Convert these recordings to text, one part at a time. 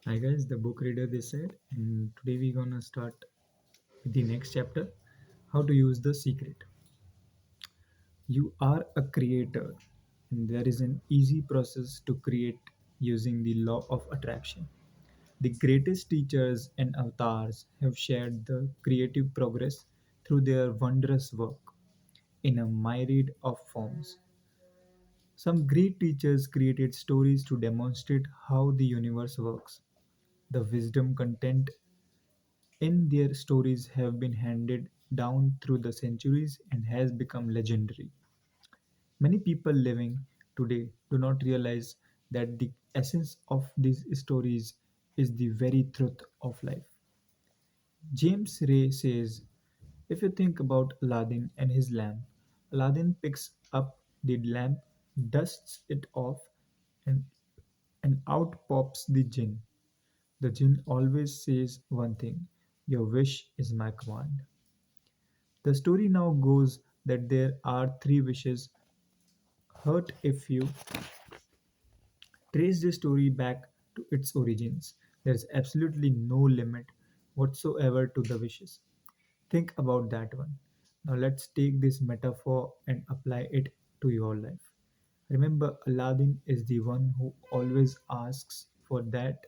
Hi guys, the book reader this side, and today we're gonna start with the next chapter: how to use the secret. You are a creator, and there is an easy process to create using the law of attraction. The greatest teachers and avatars have shared the creative progress through their wondrous work in a myriad of forms. Some great teachers created stories to demonstrate how the universe works. The wisdom content in their stories have been handed down through the centuries and has become legendary. Many people living today do not realize that the essence of these stories is the very truth of life. James Ray says, if you think about Aladdin and his lamp, Aladdin picks up the lamp, dusts it off, and, and out pops the jinn. The jinn always says one thing: your wish is my command. The story now goes that there are three wishes hurt if you trace the story back to its origins. There is absolutely no limit whatsoever to the wishes. Think about that one. Now let's take this metaphor and apply it to your life. Remember, Aladdin is the one who always asks for that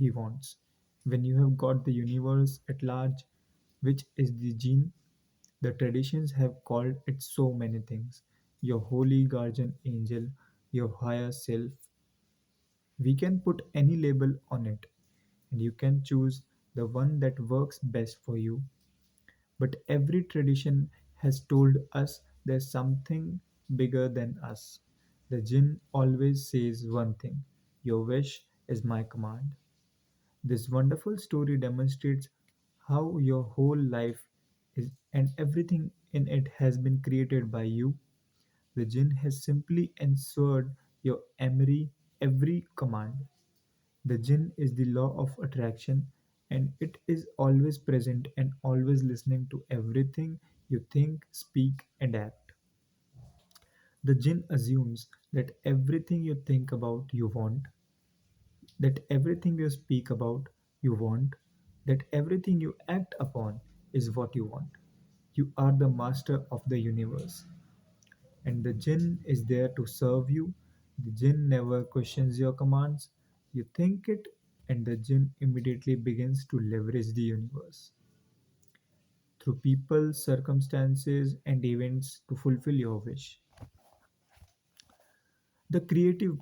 he wants. When you have got the universe at large, which is the gene, the traditions have called it so many things: your holy guardian angel, your higher self. We can put any label on it, and you can choose the one that works best for you. But every tradition has told us there's something bigger than us. The jinn always says one thing: your wish is my command. This wonderful story demonstrates how your whole life is and everything in it has been created by you. The jinn has simply answered your every command. The jinn is the law of attraction, and it is always present and always listening to everything you think, speak, and act. The jinn assumes that everything you think about you want, that everything you speak about you want, that everything you act upon is what you want. You are the master of the universe, and the jinn is there to serve you. The jinn never questions your commands. You think it, and the jinn immediately begins to leverage the universe through people, circumstances, and events to fulfill your wish. The creative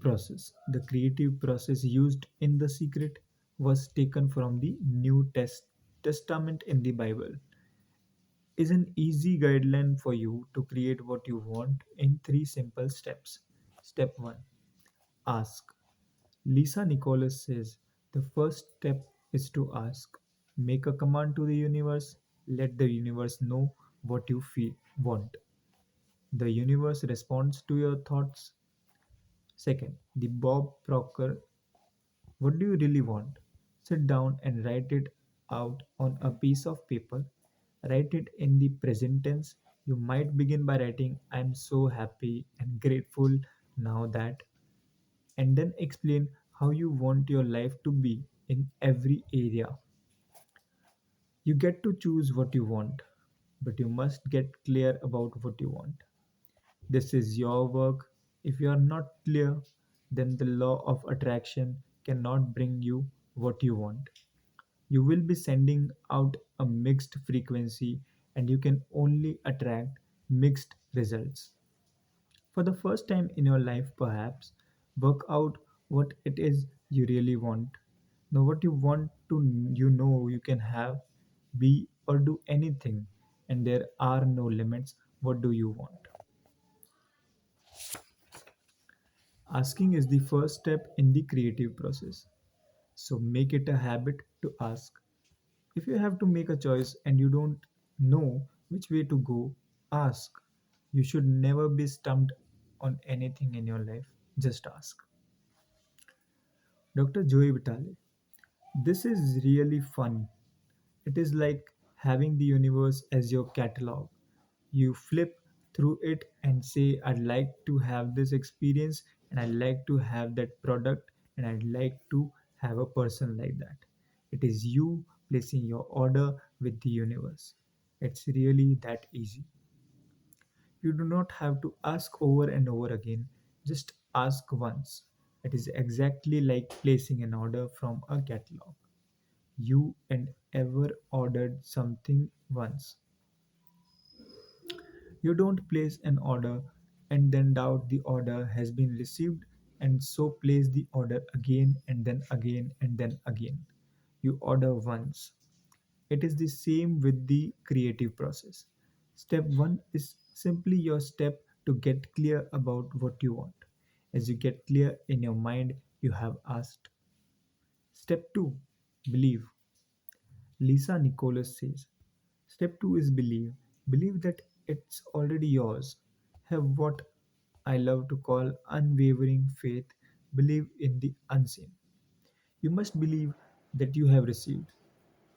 process used in the secret was taken from the Testament in the Bible, is an easy guideline for you to create what you want in three simple steps. Step 1: Ask. Lisa Nicholas says the first step is to ask. Make a command to the universe. Let the universe know what you feel want. The universe responds to your thoughts. Second, the Bob Proctor: what do you really want? Sit down and write it out on a piece of paper. Write it in the present tense. You might begin by writing, I'm so happy and grateful now that, and then explain how you want your life to be in every area. You get to choose what you want, but you must get clear about what you want. This is your work. If you are not clear, then the law of attraction cannot bring you what you want. You will be sending out a mixed frequency, and you can only attract mixed results. For the first time in your life, perhaps, work out what it is you really want. Know what you want to, you know you can have, be, or do anything, and there are no limits. What do you want? Asking is the first step in the creative process. So make it a habit to ask. If you have to make a choice and you don't know which way to go, ask. You should never be stumped on anything in your life. Just ask. Dr. Joey Vitale. This is really fun. It is like having the universe as your catalog. You flip through it and say, I'd like to have this experience, and I'd like to have that product, and I'd like to have a person like that. It is you placing your order with the universe. It's really that easy. You do not have to ask over and over again, just ask once. It is exactly like placing an order from a catalog. You and ever ordered something once. You don't place an order and then doubt the order has been received and so place the order again and then again and then again. You order once. It is the same with the creative process. Step 1 is simply your step to get clear about what you want. As you get clear in your mind, you have asked. Step 2, believe. Lisa Nicholas says, Step 2 is believe. Believe that it's already yours. Have what I love to call unwavering faith. Believe in the unseen. You must believe that you have received.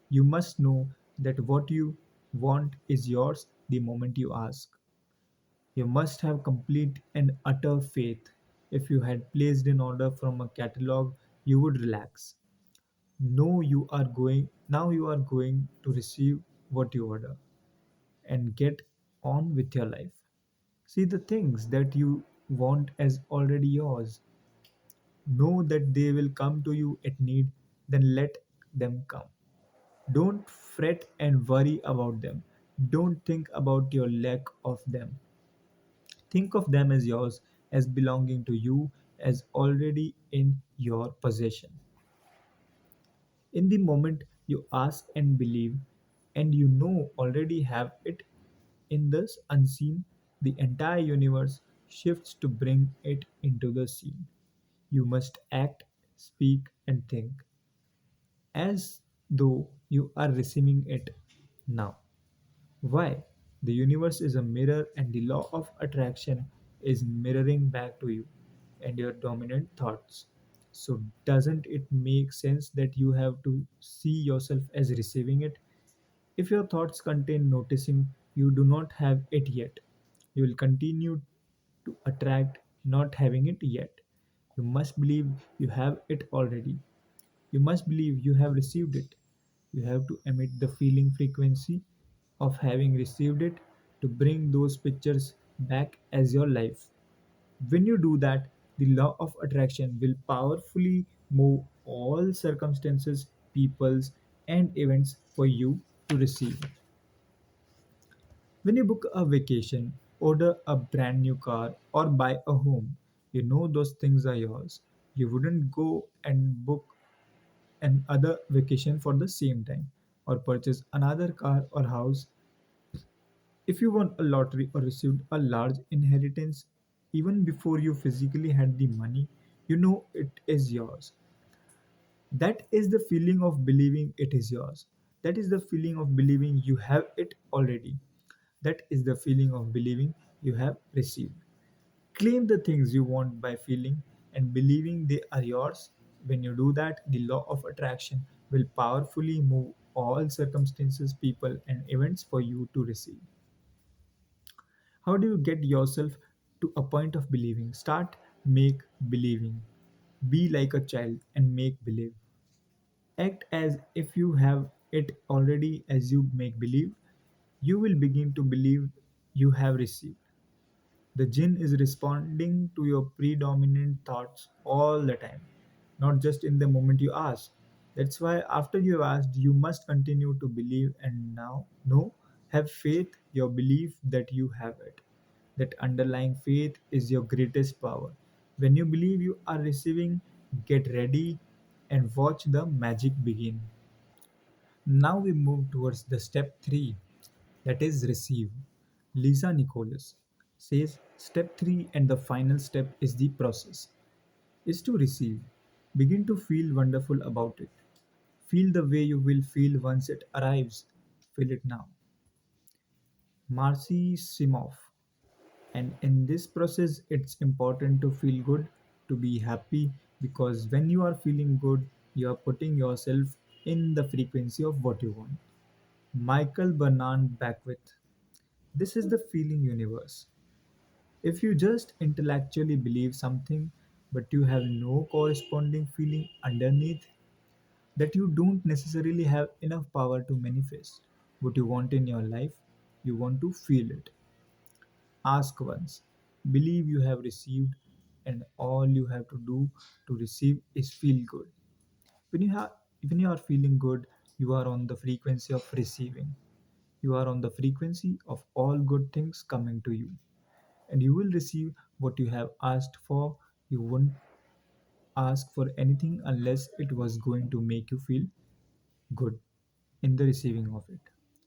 You must know that what you want is yours the moment you ask. You must have complete and utter faith. If you had placed an order from a catalog, you would relax. Know you are going now you are going to receive what you order and get on with your life. See the things that you want as already yours. Know that they will come to you at need, then let them come. Don't fret and worry about them. Don't think about your lack of them. Think of them as yours, as belonging to you, as already in your possession. In the moment you ask and believe, and you know already have it in this unseen, the entire universe shifts to bring it into the scene. You must act, speak, and think as though you are receiving it now. Why? The universe is a mirror, and the law of attraction is mirroring back to you and your dominant thoughts. So, doesn't it make sense that you have to see yourself as receiving it? If your thoughts contain noticing you do not have it yet, you will continue to attract not having it yet. You must believe you have it already. You must believe you have received it. You have to emit the feeling frequency of having received it to bring those pictures back as your life. When you do that, the law of attraction will powerfully move all circumstances, peoples, and events for you to receive. When you book a vacation, order a brand new car, or buy a home, you know those things are yours. You wouldn't go and book another vacation for the same time or purchase another car or house. If you won a lottery or received a large inheritance even before you physically had the money, you know it is yours. That is the feeling of believing it is yours. That is the feeling of believing you have it already. That is the feeling of believing you have received. Claim the things you want by feeling and believing they are yours. When you do that, the law of attraction will powerfully move all circumstances, people, and events for you to receive. How do you get yourself to a point of believing? Start make believing. Be like a child and make believe. Act as if you have it already as you make believe. You will begin to believe you have received. The jinn is responding to your predominant thoughts all the time, not just in the moment you ask. That's why after you have asked, you must continue to believe and now know, have faith, your belief that you have it. That underlying faith is your greatest power. When you believe you are receiving, get ready and watch the magic begin. Now we move towards the step 3, that is receive. Lisa Nicholas says step 3 and the final step is the process, is to receive. Begin to feel wonderful about it. Feel the way you will feel once it arrives. Feel it now. Marcy Simov. And in this process, it's important to feel good, to be happy, because when you are feeling good, you are putting yourself in the frequency of what you want. Michael Bernard Beckwith. This is the feeling universe. If you just intellectually believe something, but you have no corresponding feeling underneath, that you don't necessarily have enough power to manifest what you want in your life. You want to feel it. Ask once, believe you have received, and all you have to do to receive is feel good. When you are feeling good, you are on the frequency of receiving. You are on the frequency of all good things coming to you, and you will receive what you have asked for. You won't ask for anything unless it was going to make you feel good in the receiving of it.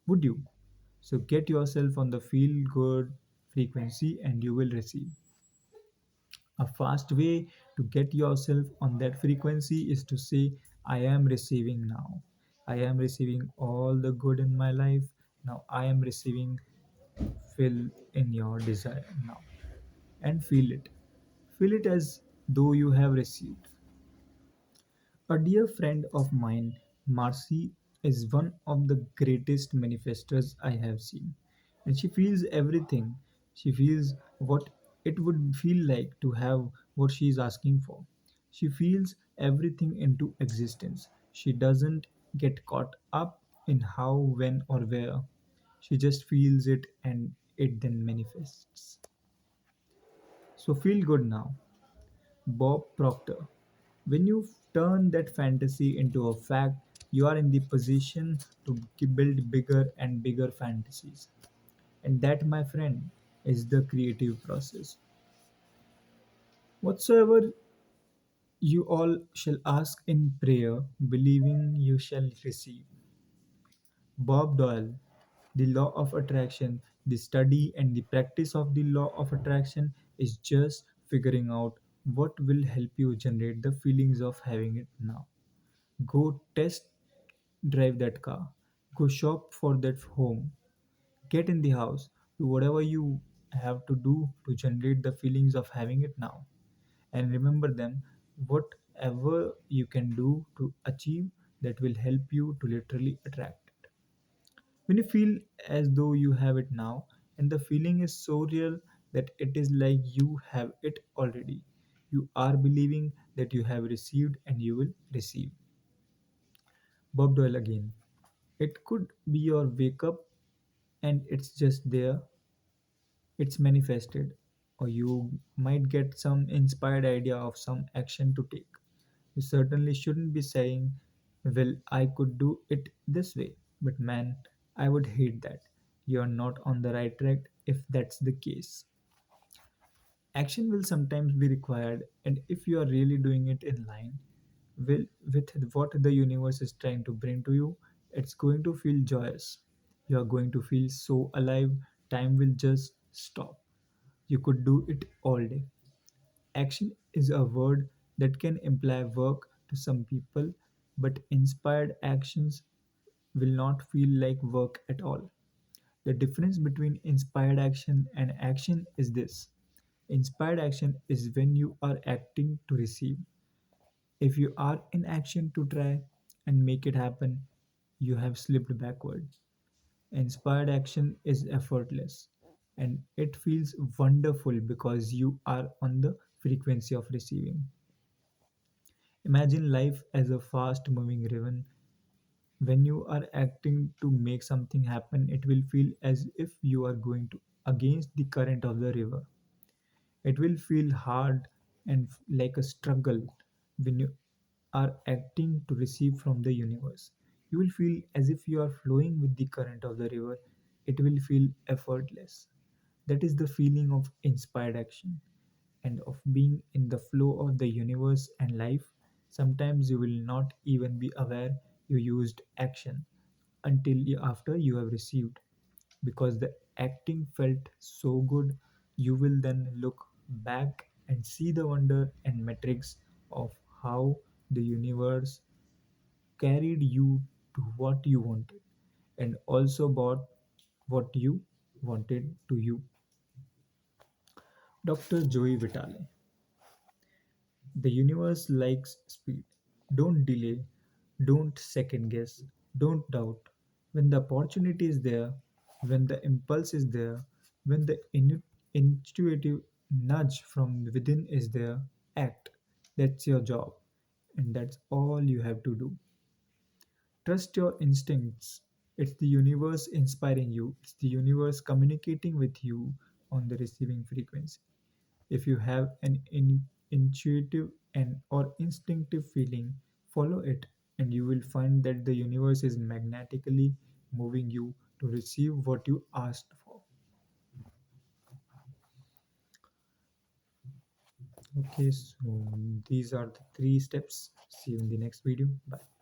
Would you? So get yourself on the feel good frequency and you will receive. A fast way to get yourself on that frequency is to say, I am receiving now. I am receiving all the good in my life. Now I am receiving, fill in your desire now and feel it. Feel it as though you have received. A dear friend of mine, Marcy, is one of the greatest manifestors I have seen. And she feels everything. She feels what it would feel like to have what she is asking for. She feels everything into existence. She doesn't get caught up in how, when, or where. She just feels it and it then manifests. So feel good now. Bob Proctor. When you turn that fantasy into a fact, you are in the position to build bigger and bigger fantasies. And that, my friend, is the creative process. Whatsoever you all shall ask in prayer, believing you shall receive. Bob Doyle, The Law of Attraction, the study and the practice of the law of attraction is just figuring out what will help you generate the feelings of having it now. Go test drive that car. Go shop for that home. Get in the house. Do whatever you have to do to generate the feelings of having it now. And remember them, whatever you can do to achieve that will help you to literally attract it. When you feel as though you have it now, and the feeling is so real that it is like you have it already. You are believing that you have received and you will receive. Bob Doyle again. It could be your wake up and it's just there, it's manifested, or you might get some inspired idea of some action to take. You certainly shouldn't be saying, well, I could do it this way, but man, I would hate that. You're not on the right track if that's the case. Action will sometimes be required, and if you are really doing it in line with what the universe is trying to bring to you, it's going to feel joyous. You are going to feel so alive, time will just stop. You could do it all day. Action is a word that can imply work to some people, but inspired actions will not feel like work at all. The difference between inspired action and action is this: inspired action is when you are acting to receive. If you are in action to try and make it happen, you have slipped backward. Inspired action is effortless and it feels wonderful because you are on the frequency of receiving. Imagine life as a fast moving river. When you are acting to make something happen, it will feel as if you are going to against the current of the river. It will feel hard and like a struggle when you are acting to receive from the universe. You will feel as if you are flowing with the current of the river. It will feel effortless. That is the feeling of inspired action and of being in the flow of the universe and life. Sometimes you will not even be aware you used action until after you have received, because the acting felt so good. You will then look back and see the wonder and metrics of how the universe carried you to what you wanted and also bought what you wanted to you. Dr. Joey Vitale. The universe likes speed. Don't delay, don't second guess, don't doubt. When the opportunity is there, when the impulse is there, when the intuitive nudge from within is there, act. That's your job, and that's all you have to do. Trust your instincts. It's the universe inspiring you, it's the universe communicating with you on the receiving frequency. If you have an intuitive and or instinctive feeling, follow it, and you will find that the universe is magnetically moving you to receive what you asked for. Okay, so these are the three steps. See you in the next video. Bye.